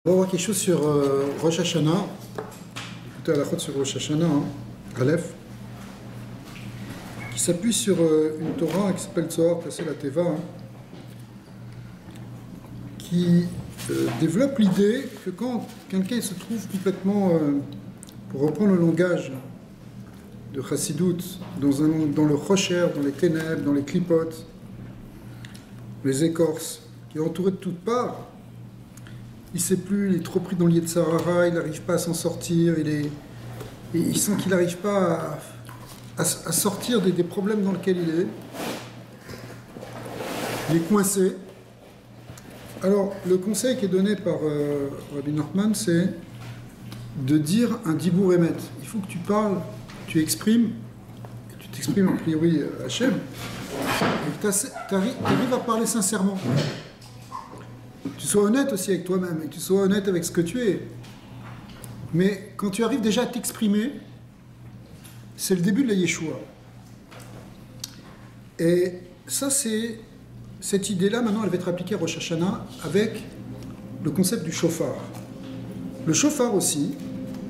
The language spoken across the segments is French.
On va voir quelque chose sur Rosh Hashanah. Écoutez à la sur Rosh Hashanah, Aleph, qui s'appuie sur une Torah qui s'appelle Tzohar, passé la Teva, qui développe l'idée que quand quelqu'un se trouve complètement, pour reprendre le langage de Chassidut, dans le Rocher, dans les ténèbres, dans les clipotes, les écorces, qui est entouré de toutes parts, il ne sait plus, il est trop pris dans le Yetzirah, il n'arrive pas à s'en sortir, il sent qu'il n'arrive pas à sortir des problèmes dans lesquels il est coincé. Alors, le conseil qui est donné par Rabbi Nachman, c'est de dire un dibour émet. Il faut que tu parles, tu exprimes, tu t'exprimes a priori à Hachem, et que tu arrives à parler sincèrement. Tu sois honnête aussi avec toi-même, et que tu sois honnête avec ce que tu es. Mais quand tu arrives déjà à t'exprimer, c'est le début de la Yeshua. Et ça, cette idée-là, maintenant, elle va être appliquée à Rosh Hashanah avec le concept du shofar. Le shofar aussi,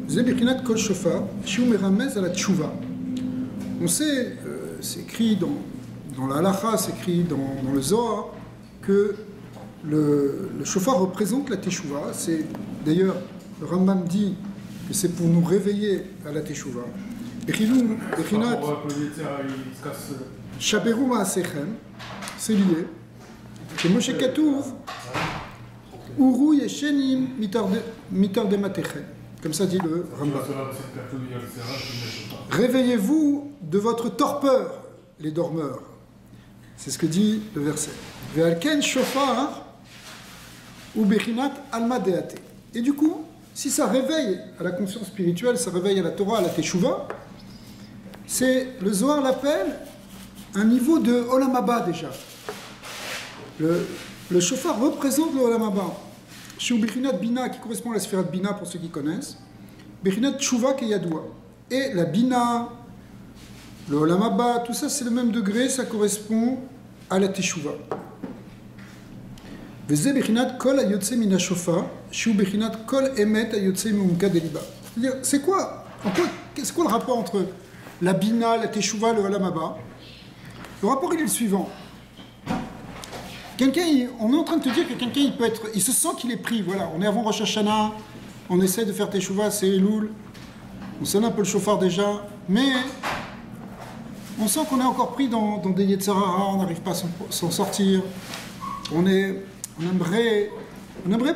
Zebichinat kol shofar, shiu meramez à la tshuva. On sait, c'est écrit dans la halacha, c'est écrit dans le Zohar, que le shofar représente la teshuva. C'est d'ailleurs, le Rambam dit que c'est pour nous réveiller à la teshuva. Shaberu ma'asechem, c'est lié. Et Moshe Katouv, Uru yeshenim mitar de matechem. Comme ça dit le Rambam. Réveillez-vous de votre torpeur, les dormeurs. C'est ce que dit le verset. Ve'alken shofar ou bechinat alma deate. Et du coup, si ça réveille à la conscience spirituelle, ça réveille à la Torah, à la Teshuvah, c'est, le Zohar l'appelle, un niveau de Olam Haba déjà. Le shofar représente le Olam Haba. Chez Bechinat Bina, qui correspond à la sphère de Bina pour ceux qui connaissent, Bechinat Tshuva Keyadoua. Et la Bina, le Olam Haba, tout ça c'est le même degré, ça correspond à la Teshuvah. C'est-à-dire, c'est quoi le rapport entre la Bina, la Teshuvah, le Olam Haba? Le rapport il est le suivant. On est en train de te dire que quelqu'un il se sent qu'il est pris, voilà, on est avant Rosh Hashanah, on essaie de faire Teshuvah, c'est Elul, on sonne un peu le chauffard déjà, mais on sent qu'on est encore pris dans des Yetzirah, on n'arrive pas à s'en sortir, on aimerait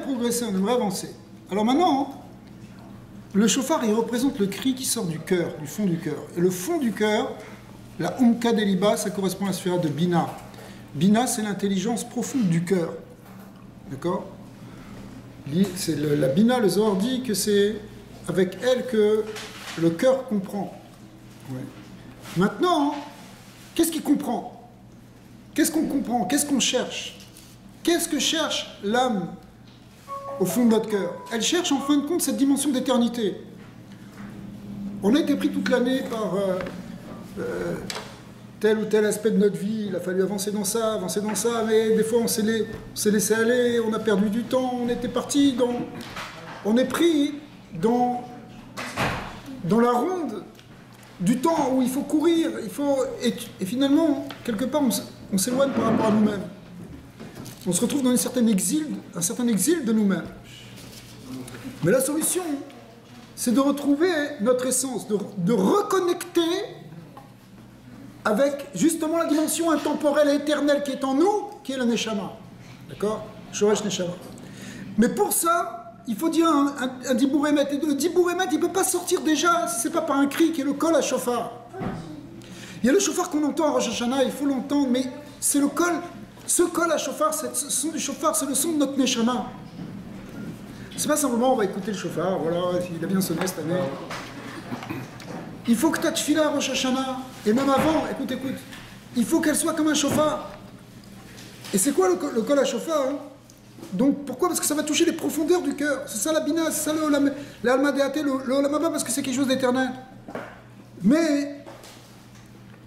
progresser, on aimerait avancer. Alors maintenant, le shofar, il représente le cri qui sort du cœur, du fond du cœur. Et le fond du cœur, la Umka Deliba, ça correspond à la sphère de Bina. Bina, c'est l'intelligence profonde du cœur. D'accord? La Bina, le Zohar dit que c'est avec elle que le cœur comprend. Ouais. Maintenant, qu'est-ce qu'il comprend? Qu'est-ce qu'on comprend? Qu'est-ce qu'on cherche? Qu'est-ce que cherche l'âme au fond de notre cœur? Elle cherche en fin de compte cette dimension d'éternité. On a été pris toute l'année par tel ou tel aspect de notre vie, il a fallu avancer dans ça, mais des fois on s'est laissé aller, on a perdu du temps, on était parti on est pris dans la ronde du temps où il faut courir, et finalement, quelque part, on s'éloigne par rapport à nous-mêmes. On se retrouve dans un certain exil de nous-mêmes. Mais la solution, c'est de retrouver notre essence, de reconnecter avec justement la dimension intemporelle et éternelle qui est en nous, qui est la Neshama. D'accord? Shoresh Neshama. Mais pour ça, il faut dire un dibour émet. Et le dibour émet, il ne peut pas sortir déjà si ce n'est pas par un cri qui est le kol à shofar. Il y a le shofar qu'on entend à Rosh Hashanah, il faut l'entendre, mais c'est le kol. Ce kol à shofar, ce son du shofar, c'est le son de notre neshama. C'est pas simplement on va écouter le shofar, voilà, il a bien sonné cette année. Il faut que ta tefila à Rosh Hashanah, et même avant, écoute, il faut qu'elle soit comme un shofar. Et c'est quoi le kol à shofar, hein? Donc pourquoi? Parce que ça va toucher les profondeurs du cœur. C'est ça la bina, c'est ça le alma deate, le olam haba, parce que c'est quelque chose d'éternel. Mais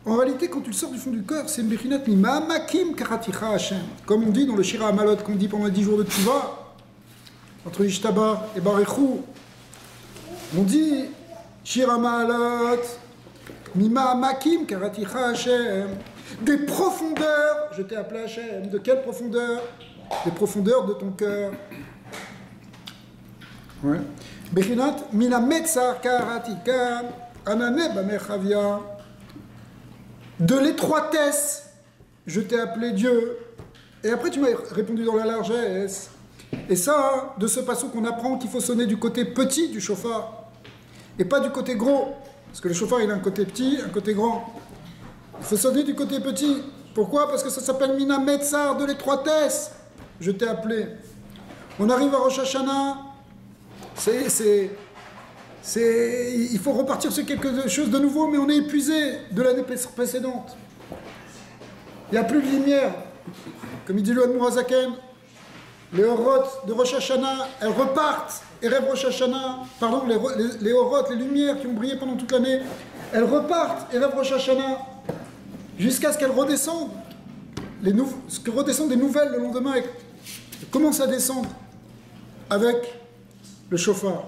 en réalité, quand tu le sors du fond du cœur, c'est Bechinat Mima'amakim Karaticha Hashem. Comme on dit dans le Shira Amalot, qu'on dit pendant les 10 jours de Teshuvah, entre Ishtabar et Barechou, on dit Shira Ma'alot, Mima Makim Karaticha Hashem, des profondeurs, je t'ai appelé Hashem. De quelle profondeur? Des profondeurs de ton cœur. Ouais. Bechinat Mina Metzar Karatika Anane Bamechavia, de l'étroitesse, je t'ai appelé Dieu. Et après tu m'as répondu dans la largesse. Et ça, de ce passage qu'on apprend qu'il faut sonner du côté petit du chauffard, et pas du côté gros. Parce que le chauffard, il a un côté petit, un côté grand. Il faut sonner du côté petit. Pourquoi? Parce que ça s'appelle Mina Metzar, de l'étroitesse. Je t'ai appelé. On arrive à Rosh Hashanah. Il faut repartir sur quelque chose de nouveau, mais on est épuisé de l'année précédente. Il n'y a plus de lumière. Comme il dit le Admour Hazaken, les Horot de Rosh Hashanah, elles repartent. Et Rêve Rosh Hashanah, pardon, les Horot, les lumières qui ont brillé pendant toute l'année, elles repartent. Et Rêve Rosh Hashanah, jusqu'à ce qu'elles redescendent. Ce que redescendent des nouvelles le lendemain, elles commencent à descendre avec le chauffard.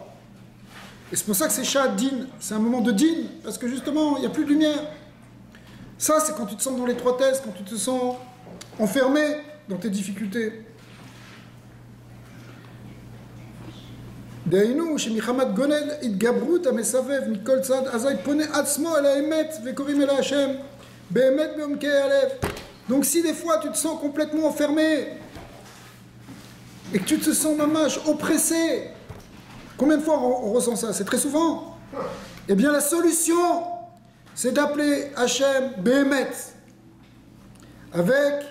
Et c'est pour ça que c'est Shah Din, c'est un moment de Din, parce que justement, il n'y a plus de lumière. Ça, c'est quand tu te sens dans l'étroitesse, quand tu te sens enfermé dans tes difficultés. דהיינו שמחמת גונן התגברות המסבב מכל צד, אזי פונה עצמו אל האמת וקוראים אל השם באמת בעומקי הלב. Donc si des fois tu te sens complètement enfermé et que tu te sens mamash oppressé, combien de fois on ressent ça? C'est très souvent. Eh bien la solution, c'est d'appeler Hachem Behemet, avec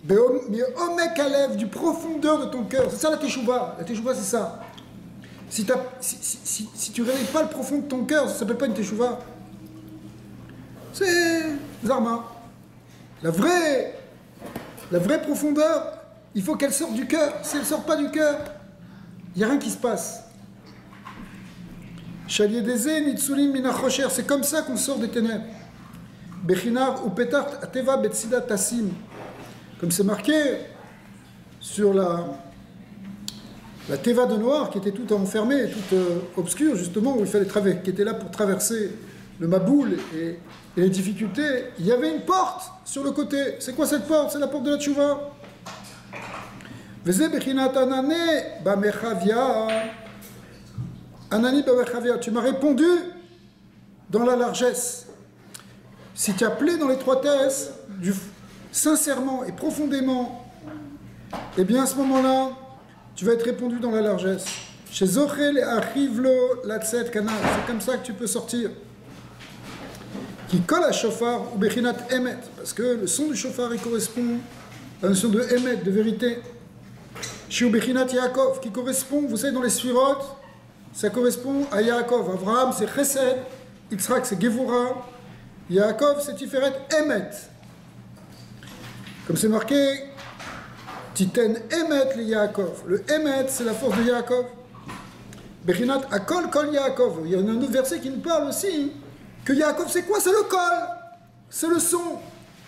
Omek Alev, du profondeur de ton cœur. C'est ça la Teshuvah. La Teshuvah, c'est ça. Si tu ne réveilles pas le profond de ton cœur, ça ne s'appelle pas une Teshuvah. C'est Zarma. La vraie profondeur, il faut qu'elle sorte du cœur. Si elle ne sort pas du cœur, il n'y a rien qui se passe. C'est comme ça qu'on sort des ténèbres. Bechinar ou Petart Ateva Betsida Tassim. Comme c'est marqué sur la Teva de noir qui était toute enfermée, toute obscure, justement, où il fallait qui était là pour traverser le Maboul et les difficultés. Il y avait une porte sur le côté. C'est quoi cette porte? C'est la porte de la Tchouva. Veze Bechinat Anane Bamechavia. Anani Bamechavia. Tu m'as répondu dans la largesse. Si tu as appelé dans l'étroitesse, sincèrement et profondément, eh bien à ce moment-là, tu vas être répondu dans la largesse. Chez Zochel et Achivlo Latset Kanal, c'est comme ça que tu peux sortir. Qui colle à chauffard ou Bechinat Emet, parce que le son du chauffard il correspond à un son de Emet, de vérité. Chez Bechinat Yaakov, qui correspond, vous savez, dans les Sfirot, ça correspond à Yaakov. Abraham c'est Chesed, Yitzhak c'est Gevura, Yaakov c'est Tiferet Emet. Comme c'est marqué, Titen Emet le Yaakov. Le Emet, c'est la force de Yaakov. Bechinat Akol Kol Yaakov. Il y a un autre verset qui nous parle aussi que Yaakov, c'est quoi? C'est le kol. C'est le son.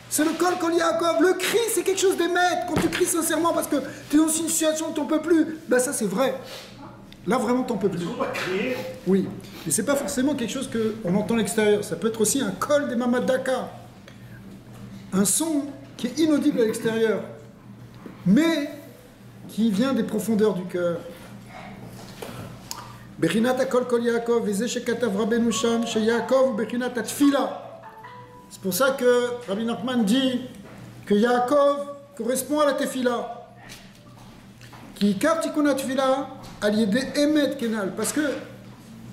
C'est le kol Kol Yaakov. Le cri, c'est quelque chose d'émettre. Quand tu cries sincèrement parce que tu es dans une situation où tu n'en peux plus, ben ça c'est vrai. Là vraiment tu n'en peux plus. Oui. Mais c'est pas forcément quelque chose qu'on entend à l'extérieur. Ça peut être aussi un kol des Mamadaka. Un son qui est inaudible à l'extérieur, mais qui vient des profondeurs du cœur. Bechinat Akol Kol Yaakov, Veze Shekatav Rabbeinu Sham, chez Yaakov, Bechinat Atfila. C'est pour ça que Rabbi Nachman dit que Yaakov correspond à la Tefila. Qui capte Tikun Atfila, Aliédé Emet Kenal. Parce que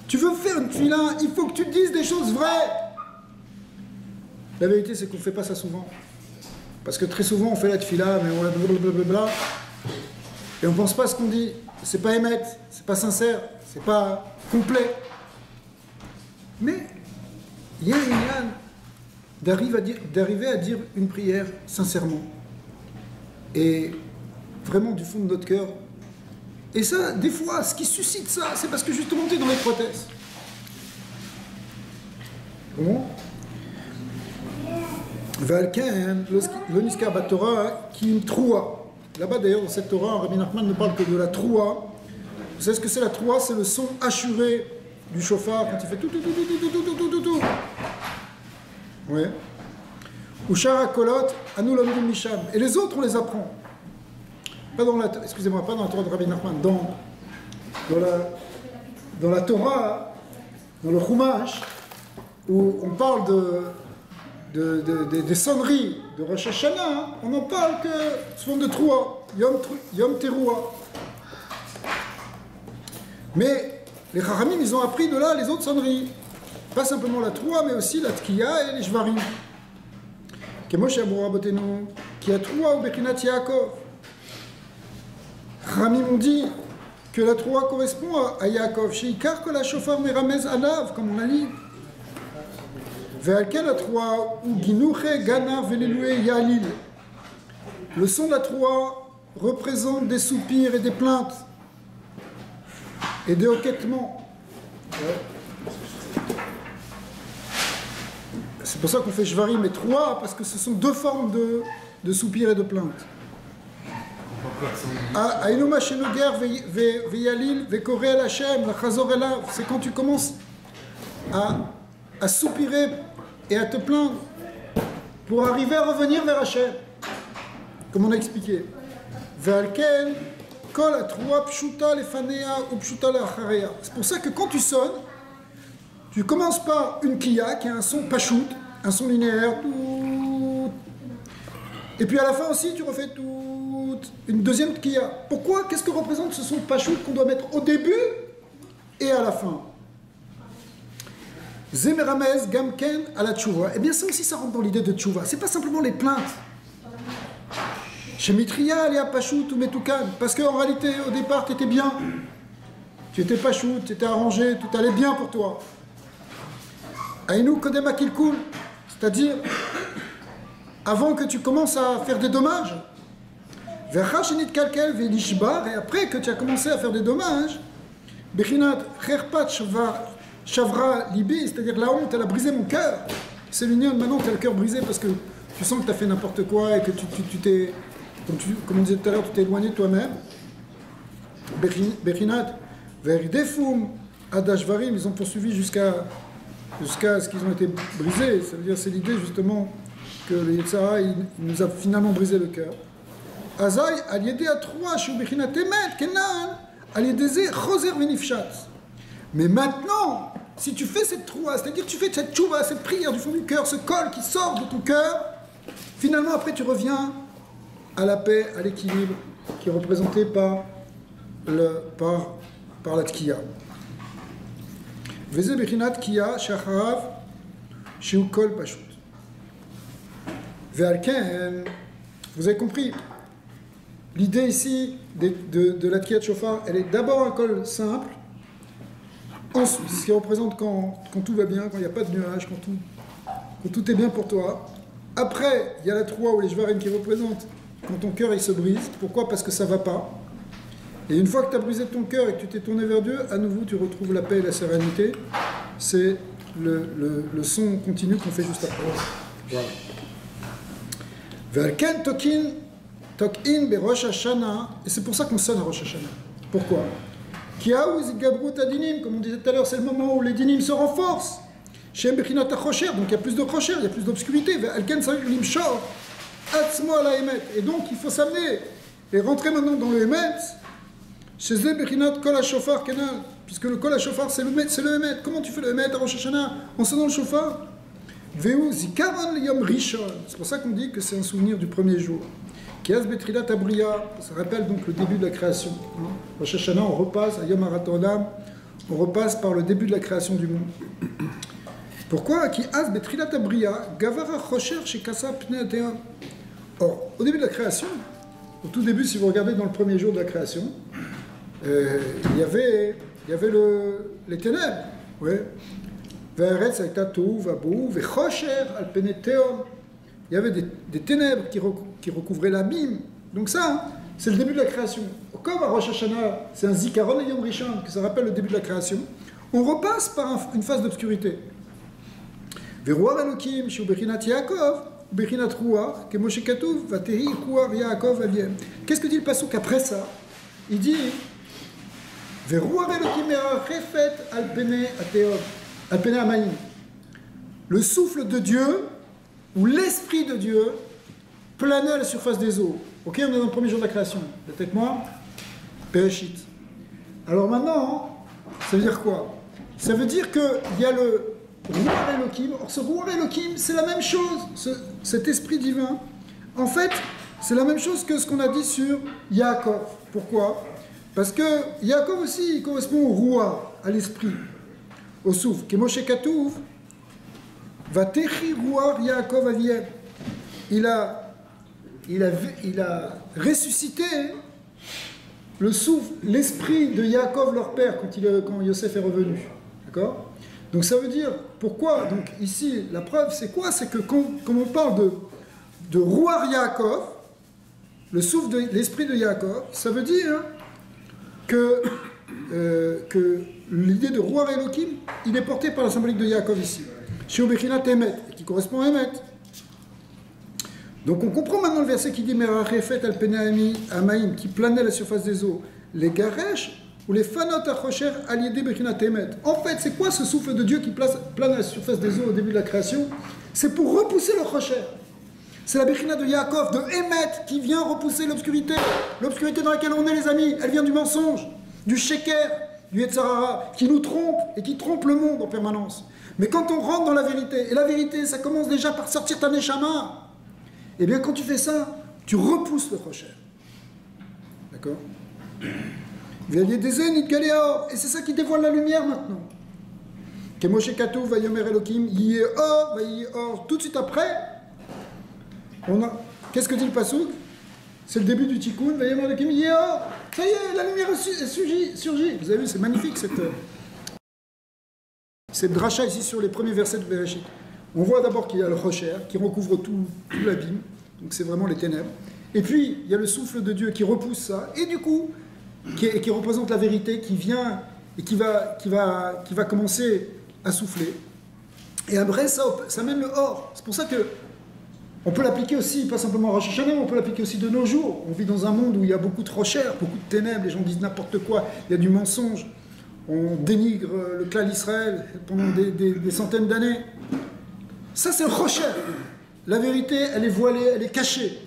tu veux faire une Tefila, il faut que tu dises des choses vraies. La vérité, c'est qu'on ne fait pas ça souvent. Parce que très souvent, on fait la tefila, mais on la blablabla, et on ne pense pas à ce qu'on dit. C'est pas émet, c'est pas sincère, c'est pas complet. Mais il y a une yann d'arriver à dire une prière sincèrement. Et vraiment du fond de notre cœur. Et ça, des fois, ce qui suscite ça, c'est parce que justement, tu es dans l'étroitesse. Comment? Valken, le Niskar Batora, qui me troua. Là-bas, d'ailleurs, dans cette Torah, Rabbi Nachman ne parle que de la troua. Vous savez ce que c'est la troua? C'est le son assuré du chauffard quand il fait tout, tout, tout, tout, tout, tout, tout, tout, tout. Ouais. Ou Shara Kolot, Anu Lomdim Misham. Et les autres, on les apprend. Pas dans la, excusez-moi, pas dans la Torah de Rabbi Nachman, dans la Torah, dans le Chumash, où on parle des sonneries de Rosh Hashanah, on n'en parle que souvent de Troua, Yom Teruah. Mais les Chachamim, ils ont appris de là les autres sonneries. Pas simplement la Troua, mais aussi la Tkiya et les Shvarim. Kemoshe Abura Botenu, qui a Troua ou Bechinat Yaakov. Chachamim ont dit que la Troua correspond à Yaakov. Sheikar Kol HaShofar Meramez Alav, comme on a dit. Ve'alken la Troua ou Ginuche Gana Veleloué Yalil. Le son de la Troua représente des soupirs et des plaintes et des hoquettements. C'est pour ça qu'on fait Shvarim et Troua, parce que ce sont deux formes de soupirs et de plaintes. Aïnouma Shenoger Veyalil Vekore El Hashem, la Chazor Elav, c'est quand tu commences à soupirer et à te plaindre pour arriver à revenir vers Hashem, comme on a expliqué. Ve'alken Kol Atroua Pshuta Lefanea ou Pshuta Leachareya. C'est pour ça que quand tu sonnes, tu commences par une kiya qui a un son pachout, un son linéaire, tout. Et puis à la fin aussi, tu refais tout, une deuxième kiya. Pourquoi? Qu'est-ce que représente ce son pachout qu'on doit mettre au début et à la fin? Zemeramez Gamken à la tchouva. Eh bien ça aussi, ça rentre dans l'idée de tchouva. C'est pas simplement les plaintes. Chez Mitria, Alia Pachout ou Metoukan. Parce qu'en réalité, au départ, tu étais bien. Tu étais pachout, tu étais arrangé, tout allait bien pour toi. Aïnou Kodema Kilkoul. C'est-à-dire, avant que tu commences à faire des dommages. Verchashinit Kalkel Velishbar. Et après que tu as commencé à faire des dommages, Bechinat Kherpat Shavra Libé, c'est-à-dire la honte, elle a brisé mon cœur. C'est l'union, maintenant tu as le cœur brisé parce que tu sens que tu as fait n'importe quoi et que tu t'es, comme on disait tout à l'heure, tu t'es éloigné de toi-même. Bechinat Verdefum Adashvarim, ils ont poursuivi jusqu'à ce qu'ils ont été brisés. Ça veut dire, c'est l'idée justement que le Yetzara, il nous a finalement brisé le cœur. Azai, Aliédé à trois, Shu Bechinat Emet, Kenan, Aliédé Choser Venifshat. Mais maintenant, si tu fais cette troua, c'est-à-dire que tu fais cette tchouva, cette prière du fond du cœur, ce col qui sort de ton cœur, finalement après tu reviens à la paix, à l'équilibre qui est représenté par la tkiya. Veze bechinat tkiya shacharav shiu kol pashut. Ve'alken, vous avez compris, l'idée ici de la tkiya de shofar, elle est d'abord un col simple. Ensuite, ce qui représente quand tout va bien, quand il n'y a pas de nuages, quand tout est bien pour toi. Après, il y a la troua ou les jvarim qui représentent quand ton cœur il se brise. Pourquoi? Parce que ça ne va pas. Et une fois que tu as brisé ton cœur et que tu t'es tourné vers Dieu, à nouveau tu retrouves la paix et la sérénité. C'est le son continu qu'on fait juste après. Voilà. Velken tokin be Rosh Hashanah. Et c'est pour ça qu'on sonne à Rosh Hashanah. Pourquoi? Comme on disait tout à l'heure, c'est le moment où les dinim se renforcent. Donc il y a plus de crochères, il y a plus d'obscurité. Et donc il faut s'amener et rentrer maintenant dans le Emet. Puisque le Kol HaShofar c'est le Emet. Comment tu fais le Emet à Rosh Hashanah en sonnant le shofar? C'est pour ça qu'on dit que c'est un souvenir du premier jour. Kiaz Betrilat Abriya, ça rappelle donc le début de la création. Rosh Hashanah, on repasse à Yom HaRatolam, on repasse par le début de la création du monde. Pourquoi? Kiaz Betrilat Abriya, Gavara Chosher Shekasa Pnei Team. Or, au début de la création, au tout début, si vous regardez dans le premier jour de la création, il y avait les ténèbres. Ouais. Ve'eretz hayta tohu vabou, ve'chosher al pnei teom. Il y avait des ténèbres qui recouvraient l'abîme. Donc ça, c'est le début de la création. Comme à Rosh Hashanah, c'est un zikaron et Yom Rishon, que ça rappelle le début de la création, on repasse par une phase d'obscurité. Ve'ruach Elokim, shu bechinat Yaakov, bechinat ruach, que Moshe Katuv, vatehi ruach Yaakov aviem. Qu'est-ce que dit le pasuk après ça? Il dit, Le souffle de Dieu, ou l'esprit de Dieu, planait à la surface des eaux. Ok, on est dans le premier jour de la création. Vous êtes avec moi? Bereshit. Alors maintenant, ça veut dire quoi? Ça veut dire qu'il y a le Ruach Elohim. Or, ce Ruach Elohim, c'est la même chose, cet esprit divin. En fait, c'est la même chose que ce qu'on a dit sur Yaakov. Pourquoi? Parce que Yaakov aussi, il correspond au Ruach, à l'esprit, au souffle. Kemoshe Katouv, Vatechi Ruach Yaakov Aviem. Il a ressuscité le souffle, l'esprit de Yaakov, leur père, quand Yosef est revenu. D'accord? Donc ça veut dire, pourquoi? Donc ici, la preuve, c'est quoi? C'est que quand on parle de Ruach Yaakov, le souffle de l'esprit de Yaakov, ça veut dire que l'idée de Ruach Elohim, il est porté par la symbolique de Yaakov ici. Sheu Bechinat Emet, qui correspond à Emet. Donc on comprend maintenant le verset qui dit Merachefet al Penami Amaim, qui planait à la surface des eaux. Les Garesh ou les Fanot Achocher al Yede Bechinat Emet. En fait, c'est quoi ce souffle de Dieu qui plane à la surface des eaux au début de la création? C'est pour repousser le Chocher. C'est la Bechina de Yaakov, de Emet, qui vient repousser l'obscurité. L'obscurité dans laquelle on est, les amis, elle vient du mensonge, du Sheker, du Yetzarara, qui nous trompe et qui trompe le monde en permanence. Mais quand on rentre dans la vérité, et la vérité, ça commence déjà par sortir ta Neshama, eh bien, quand tu fais ça, tu repousses le Chocher. D'accord? Et c'est ça qui dévoile la lumière maintenant. Kemoshe Katou, Vayomer Elohim, Yeh Or, Vayeh Or. Tout de suite après, qu'est-ce que dit le Passouk? C'est le début du Tikkun, Vayomer Elohim, Yeh Or. Ça y est, la lumière surgit. Vous avez vu, c'est magnifique cette dracha ici sur les premiers versets de Bereshit. On voit d'abord qu'il y a le Chocher qui recouvre tout l'abîme, donc c'est vraiment les ténèbres. Et puis, il y a le souffle de Dieu qui repousse ça, et du coup, qui représente la vérité, qui vient et qui va commencer à souffler. Et après, ça mène le Or. C'est pour ça que on peut l'appliquer aussi, pas simplement à Rosh Hashanah, on peut l'appliquer aussi de nos jours. On vit dans un monde où il y a beaucoup de Chocher, beaucoup de ténèbres, les gens disent n'importe quoi, il y a du mensonge. On dénigre le clan d'Israël pendant des centaines d'années. Ça, c'est le Chocher. La vérité, elle est voilée, elle est cachée.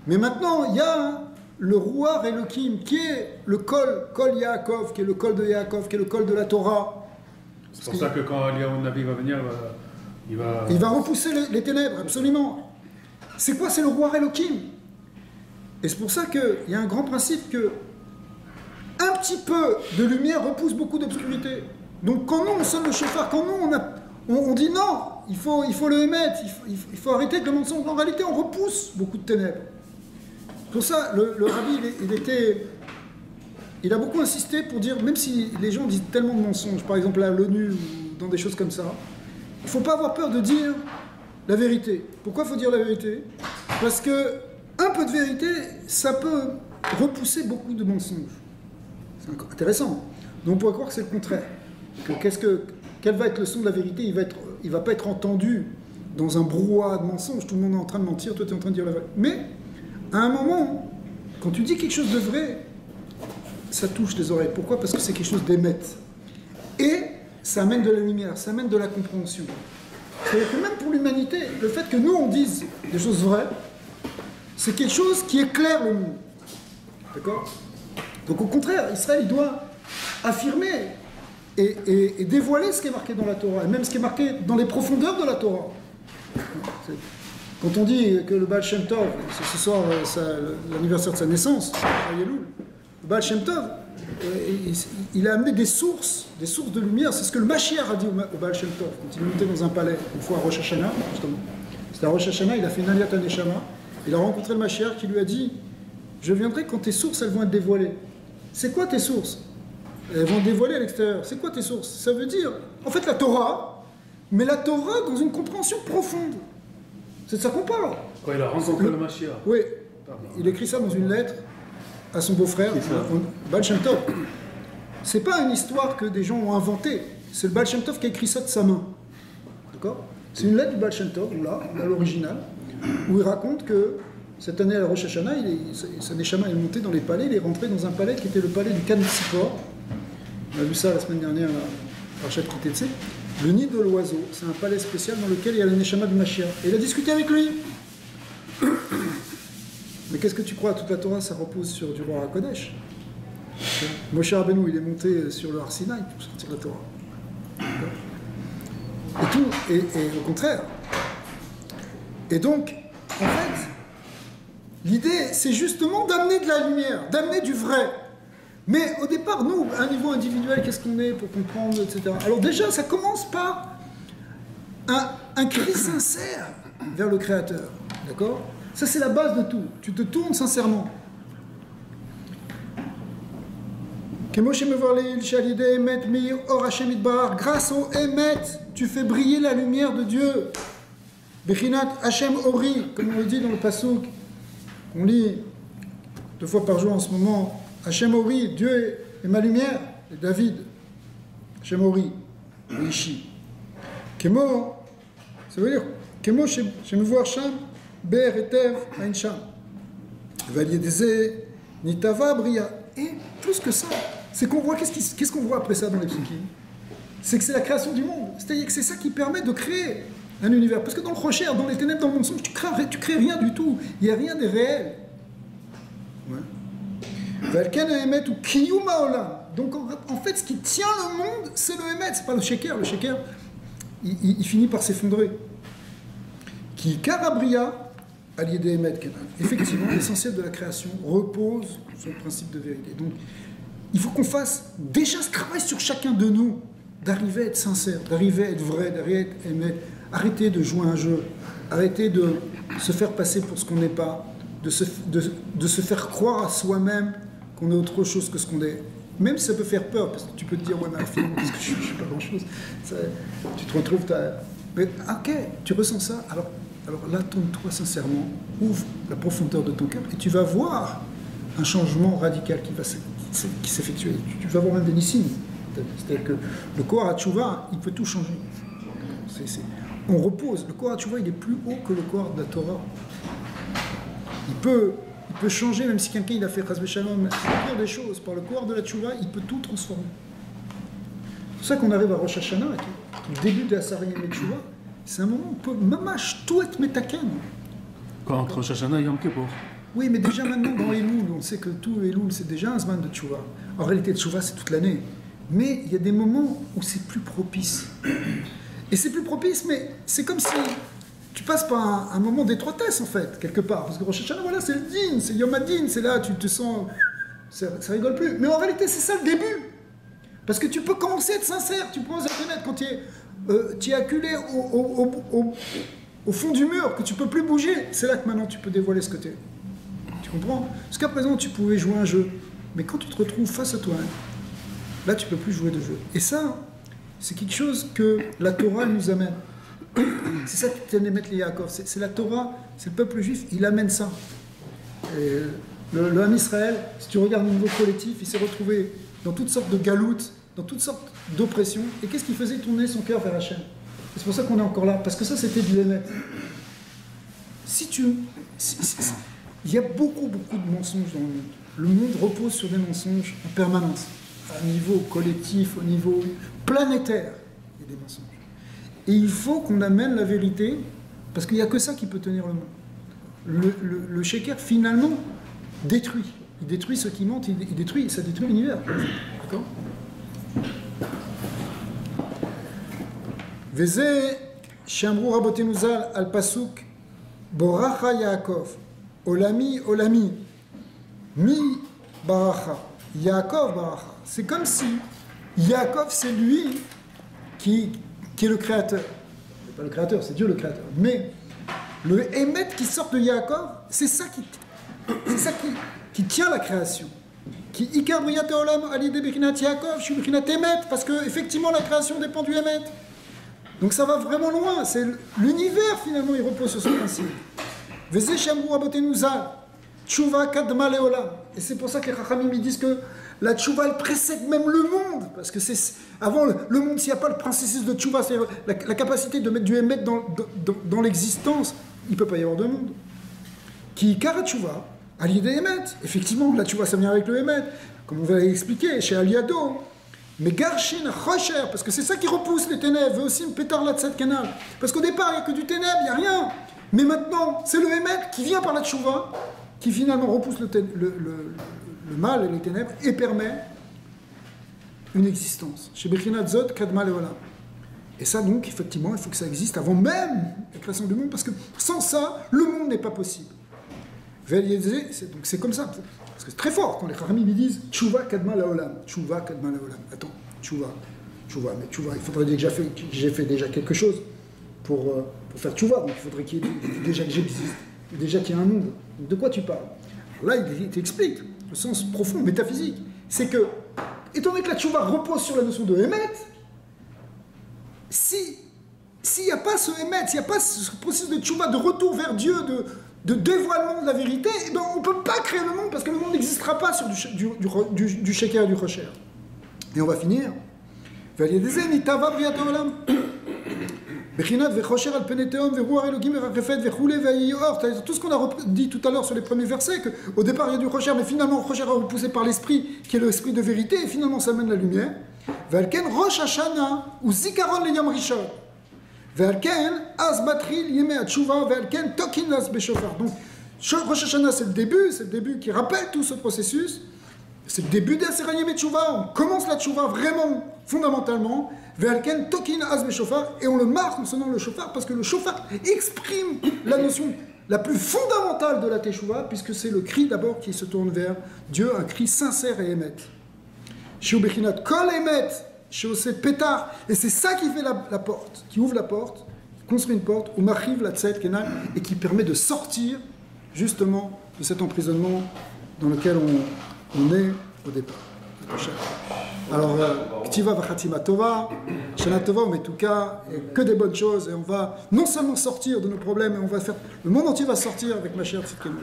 Mais maintenant, il y a le Ruach Elohim, qui est le Kol Yaakov, qui est le Kol de Yaakov, qui est le Kol de la Torah. C'est pour ça que quand Eliyahu Navi va venir, il va repousser les ténèbres, absolument. C'est quoi? C'est le Ruach Elohim. Et c'est pour ça qu'il y a un grand principe que un petit peu de lumière repousse beaucoup d'obscurité. Donc quand nous on sonne le shofar, quand nous on dit non, il faut le émettre, il faut arrêter avec le mensonge. En réalité, on repousse beaucoup de ténèbres. Pour ça, le rabbi, il a beaucoup insisté pour dire, même si les gens disent tellement de mensonges, par exemple à l'ONU ou dans des choses comme ça, il ne faut pas avoir peur de dire la vérité. Pourquoi il faut dire la vérité? Parce que un peu de vérité, ça peut repousser beaucoup de mensonges. C'est intéressant. Donc on pourrait croire que c'est le contraire. Quel va être le son de la vérité? Il va pas être entendu dans un brouhaha de mensonges. Tout le monde est en train de mentir, toi tu es en train de dire la vérité. Mais à un moment, quand tu dis quelque chose de vrai, ça touche les oreilles. Pourquoi? Parce que c'est quelque chose d'émettre. Et ça amène de la lumière, ça amène de la compréhension. C'est-à-dire que même pour l'humanité, le fait que nous on dise des choses vraies, c'est quelque chose qui éclaire le monde. D'accord? Donc au contraire, Israël il doit affirmer et dévoiler ce qui est marqué dans la Torah, et même ce qui est marqué dans les profondeurs de la Torah. Quand on dit que le Baal Shem Tov, ce soir l'anniversaire de sa naissance, le Baal Shem Tov, il a amené des sources de lumière. C'est ce que le Mashiach a dit au Baal Shem Tov, quand il est monté dans un palais, une fois à Rosh Hashanah, justement. C'était à Rosh Hashanah, il a fait une Aliyat HaNeshama, il a rencontré le Mashiach qui lui a dit « Je viendrai quand tes sources, elles vont être dévoilées. » C'est quoi tes sources? Elles vont dévoiler à l'extérieur. C'est quoi tes sources? Ça veut dire, en fait, la Torah, mais la Torah dans une compréhension profonde. C'est de ça qu'on parle. Quand il a rencontré le Mashiach. Oui. Il écrit ça dans une lettre à son beau-frère, Baal Shem Tov. C'est pas une histoire que des gens ont inventée. C'est le Baal Shem Tov qui a écrit ça de sa main. D'accord? C'est une lettre du Baal Shem Tov, là, à l'original, où il raconte que cette année à la Rosh Hashanah, sa Neshama est monté dans les palais, il est rentré dans un palais qui était le palais du Khan Tzipor, On a vu ça la semaine dernière, là, par chapitre TTC. Le nid de l'oiseau, c'est un palais spécial dans lequel il y a le Neshama du Mashiach. Et il a discuté avec lui. Mais qu'est-ce que tu crois? Toute la Torah, ça repose sur du roi HaKodesh. Moshe Rabbeinu, il est monté sur le Har Sinaï pour sortir la Torah. Et au contraire. Et donc, en fait, l'idée, c'est justement d'amener de la lumière, d'amener du vrai. Mais au départ, nous, à un niveau individuel, qu'est-ce qu'on est pour comprendre, etc. Alors déjà, ça commence par un cri sincère vers le Créateur. D'accord? Ça, c'est la base de tout. Tu te tournes sincèrement. Grâce au Emet, tu fais briller la lumière de Dieu. Bechinat Hashem Ori, comme on le dit dans le Passouk. On lit 2 fois par jour en ce moment. Hashem Ori, Dieu est ma lumière. Et David. Hashem Ori, Ishi. Kemo, ça veut dire Kemo Shemevoir Sham, Ber Etev Ainsham. Valier des Nitava Bria. Et plus que ça, c'est qu'on voit, qu'est-ce qu'on voit après ça dans les psychiques? C'est que c'est la création du monde. C'est-à-dire que c'est ça qui permet de créer un univers. Parce que dans le Rocher, dans les ténèbres, dans le mensonge, tu crées rien du tout. Il n'y a rien de réel. Ouais. Donc en fait, ce qui tient le monde, c'est le Emet, c'est pas le Sheker. Le Sheker, il finit par s'effondrer. Qui Karabria, allié des Emet Kenan. Effectivement, l'essentiel de la création repose sur le principe de vérité. Donc, il faut qu'on fasse déjà ce travail sur chacun de nous, d'arriver à être sincère, d'arriver à être vrai, d'arriver à être aimé. Arrêter de jouer un jeu, arrêter de se faire passer pour ce qu'on n'est pas, de se faire croire à soi-même qu'on est autre chose que ce qu'on est. Même si ça peut faire peur, parce que tu peux te dire, ouais, mais finalement, parce que je ne suis pas grand-chose. Tu te retrouves, mais ok, tu ressens ça, alors là, tourne-toi sincèrement, ouvre la profondeur de ton cœur, et tu vas voir un changement radical qui s'effectue. Tu vas voir même des nissim. C'est-à-dire que le Kohar HaTshuva, il peut tout changer. On repose. Le Kohar HaTshuva, il est plus haut que le Kohar de la Torah. Il peut changer, même si quelqu'un il a fait Chas Shalom, la pire des choses. Par le Kohar de la Tshuva, il peut tout transformer. C'est pour ça qu'on arrive à Rosh Hashanah, le début de la Sarayim et Tshuva. C'est un moment où on peut mamash tout être metaken. Quoi, entre Rosh Hashanah et Yom Kippur? Oui, mais déjà maintenant, dans Elul, on sait que tout Elul, c'est déjà un zman de Tshuva. En réalité, Tshuva, c'est toute l'année. Mais il y a des moments où c'est plus propice. Et c'est plus propice, mais c'est comme si tu passes par un moment d'étroitesse, en fait, quelque part. Parce que Rosh Hashanah, voilà, c'est le din, c'est Yom HaDin, c'est là, tu te sens... Ça rigole plus. Mais en réalité, c'est ça le début. Parce que tu peux commencer à être sincère, tu peux être honnête quand tu es acculé au fond du mur, que tu peux plus bouger. C'est là que maintenant tu peux dévoiler ce que tu es. Tu comprends? Jusqu'à présent, tu pouvais jouer un jeu. Mais quand tu te retrouves face à toi, là, tu peux plus jouer de jeu. Et ça, c'est quelque chose que la Torah nous amène. C'est ça qui tenait mettre les Yaakov. C'est la Torah, c'est le peuple juif, il amène ça. Et le Ham Israël, si tu regardes au niveau collectif, il s'est retrouvé dans toutes sortes de galoutes, dans toutes sortes d'oppressions. Et qu'est-ce qui faisait tourner son cœur vers Hachem? C'est pour ça qu'on est encore là, parce que ça, c'était du Hémet. Il y a beaucoup de mensonges dans le monde. Le monde repose sur des mensonges en permanence. À niveau collectif, au niveau planétaire, il y a des mensonges. Et il faut qu'on amène la vérité, parce qu'il n'y a que ça qui peut tenir le monde. Le Sheker, finalement, détruit. Il détruit ceux qui mentent, ça détruit l'univers. D'accord? Veze, Shamru Rabotenu Zal, al Pasuk, Boracha Yaakov, Olami, Olami, Mi Baracha, Yaakov Baracha. C'est comme si Yaakov, c'est lui qui est le créateur. C'est pas le créateur, c'est Dieu le créateur. Mais le Hémet qui sort de Yaakov, c'est ça qui tient la création. Qui Ikabriyat Olam Alide Bechinat Yaakov, Shubichinat Hémet, parce que effectivement la création dépend du Hémet. Donc ça va vraiment loin. C'est l'univers finalement, il repose sur ce principe. Veze Shamru Rabotenu Zal, Tshuva Kadma Leolam. Et c'est pour ça que les Chachamim disent que la Tshuva elle précède même le monde, parce que c'est avant le monde, s'il n'y a pas le processus de Tshuva, c'est-à-dire la capacité de mettre du Hémet dans l'existence, il ne peut pas y avoir de monde. Qui Kara Tshuva, allié des Hémet. Effectivement, la Tshuva ça vient avec le Hémet, comme on va l'expliquer chez Aliado. Mais Garshin Chosher, parce que c'est ça qui repousse les ténèbres, veut aussi me pétard la tzad canal. Parce qu'au départ, il n'y a que du ténèbre, il n'y a rien. Mais maintenant, c'est le Hémet qui vient par la tchouva, qui finalement repousse le mal et les ténèbres et permet une existence. Chez Bechinat Zot, Kadma Leolam. Et ça, donc, effectivement, il faut que ça existe avant même la création du monde, parce que sans ça, le monde n'est pas possible. Donc c'est comme ça. Parce que c'est très fort quand les Kharamim disent Tchouva Kadma Laolam. Tchouva Kadma Laolam. Attends, Tchouva. Mais Tchouva, il faudrait dire que j'ai fait déjà quelque chose pour faire Tchouva. Donc il faudrait qu'il y ait déjà que j'existe, déjà qu'il y a un monde. Donc, de quoi tu parles? Alors là, il t'explique le sens profond, métaphysique. C'est que, étant donné que la Tchouva repose sur la notion de Hémet, s'il n'y a pas ce Hémet, s'il n'y a pas ce processus de Tchouva, de retour vers Dieu, de dévoilement de la vérité, eh ben on ne peut pas créer le monde parce que le monde n'existera pas sur du Sheker et du Rocher. Et on va finir. Tout ce qu'on a dit tout à l'heure sur les premiers versets, qu'au départ il y a du Rocher, mais finalement le Rocher est repoussé par l'esprit, qui est l'esprit de vérité, et finalement ça mène la lumière. Rosh Hashanah ou Zikaron le Yom Rishon. Donc, Rosh Hashanah, c'est le début qui rappelle tout ce processus. C'est le début de la Yom Tchouva. On commence la Tchouva vraiment, fondamentalement. Et on le marque en sonnant le shofar, parce que le shofar exprime la notion la plus fondamentale de la Teshuvah, puisque c'est le cri d'abord qui se tourne vers Dieu, un cri sincère et émet. Shiu Bechinat Kol Emet. Pétard, et c'est ça qui fait la porte, qui ouvre la porte, qui construit une porte, où m'arrive la tzed kenal, et qui permet de sortir justement de cet emprisonnement dans lequel on est au départ. Alors, Ktiva Vachatima Tova, Shana Tova, mais en tout cas, que des bonnes choses, et on va non seulement sortir de nos problèmes, mais on va faire, le monde entier va sortir avec Mashiach Tzidkenu.